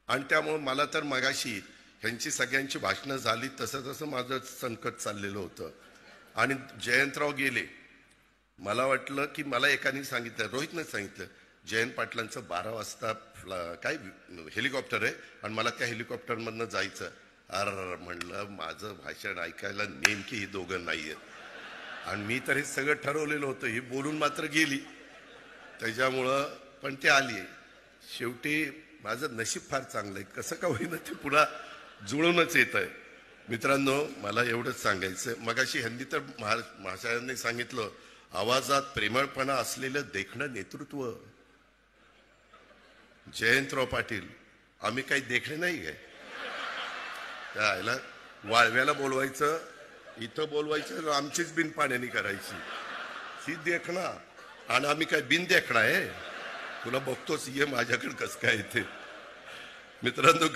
आणि त्यामुळे मला तर मगाशी ह्यांची सगळ्यांची भाषणं झाली तसं तसं माझं संकट चाललेलं होतं आणि जयंतराव गेले. मला वाटलं की मला एकाने सांगितलं, रोहितने सांगितलं, जयंत पाटलांचं 12 वाजता काय हेलिकॉप्टर आहे आणि मला त्या हेलिकॉप्टरमधनं जायचं. अर म्हणलं माझं भाषण ऐकायला नेमकी ही दोघं नाही आहेत आणि मी तर हे सगळं ठरवलेलं होतं. ही बोलून मात्र गेली. त्याच्यामुळं पण ते आली. शेवटी माझं नशीब फार चांगलं आहे, कसं का होईना ते पुन्हा जुळूनच येत आहे. मित्रांनो, मला एवढंच सांगायचं, मगाशी ह्यांनी तर महाशयांनी सांगितलं, आवाजात प्रेमळपणा असलेलं देखणं नेतृत्व. जयंतराव पाटील, आम्ही काही देखणे नाही आहे. त्याला वाळव्याला बोलवायचं, इथं बोलवायचं, आमचीच बिन पाण्याने करायची ही देखणा. आणि आम्ही काय बिन देखणा आहे? तुला बघतोच, ये माझ्याकडे कसं काय येते. मित्रांनो,